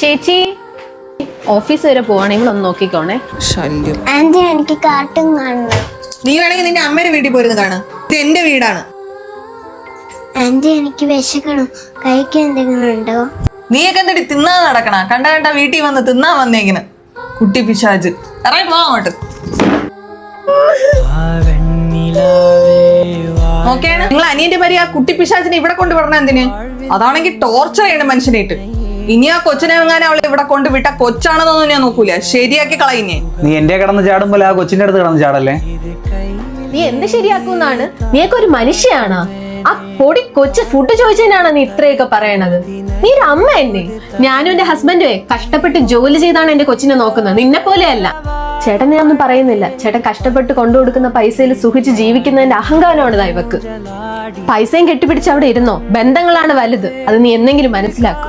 ചേച്ചി ഓഫീസ് വരെ പോവാണെങ്കിൽ ഒന്ന് നോക്കിക്കോണേ. ശല്യം. ആന്റി എനിക്ക് കാർട്ടൂൺ കാണണം. നീ വേണമെങ്കിൽ നിന്റെ അമ്മയുടെ വീട്ടിൽ പോയിരുന്നു കാണാം. ഇത് എന്റെ വീടാണ്. ആന്റി എനിക്ക് വിശക്കണം, കഴിക്കാൻ എന്തെങ്കിലും ഉണ്ടോ? നീയൊക്കെ എന്തടി തിന്നാൻ നടക്കണ? കണ്ട കണ്ട വീട്ടിൽ വന്ന് തിന്നാൻ വന്നേക്കിന് കുട്ടി പിശാച്. ഇറങ്ങി പോ അങ്ങോട്ട്. നോക്കിയാണ് നിങ്ങൾ അനിയന്റെ ഭാര്യ ആ കുട്ടി പിശാചിനെ ഇവിടെ കൊണ്ടുവിടണ എന്തിന്? അതാണെങ്കിൽ ടോർച്ചർ ചെയ്യണം മനുഷ്യനായിട്ട്. ഇനി ആ കൊച്ചിനെ എങ്ങാനും അവളെ ഇവിടെ കൊണ്ടുവിട്ട കൊച്ചാണെന്നൊന്നും ഞാൻ നോക്കൂല, ശരിയാക്കി കളയുന്നേ. നീ എന്റെ കിടന്ന് ചാടുമ്പോൾ ആ കൊച്ചിന്റെ അടുത്ത് കിടന്ന് ചാടല്ലേ? നീ എന്ത് ശരിയാക്കുന്നാണ്? നീയൊക്കെ ഒരു മനുഷ്യയാണോ? ആ പൊടി കൊച്ചു ഫുഡ് ചോദിച്ചതിനാണ് നീ ഇത്രയൊക്കെ പറയണത്? നീ ഒരു അമ്മ എന്നെ. ഞാനും എന്റെ ഹസ്ബൻഡുവേ കഷ്ടപ്പെട്ട് ജോലി ചെയ്താണ് എന്റെ കൊച്ചിനെ നോക്കുന്നത്, നിന്നെ പോലെയല്ല. ചേട്ടൻ ഞാൻ ഒന്നും പറയുന്നില്ല. ചേട്ടൻ കഷ്ടപ്പെട്ട് കൊണ്ടുകൊടുക്കുന്ന പൈസയിൽ സുഖിച്ച് ജീവിക്കുന്നതിന്റെ അഹങ്കാരമാണ് ഇവക്ക്. പൈസയും കെട്ടിപ്പിടിച്ച് അവിടെ ഇരുന്നോ? ബന്ധങ്ങളാണ് വലുത്, അത് നീ എന്തെങ്കിലും മനസ്സിലാക്കും.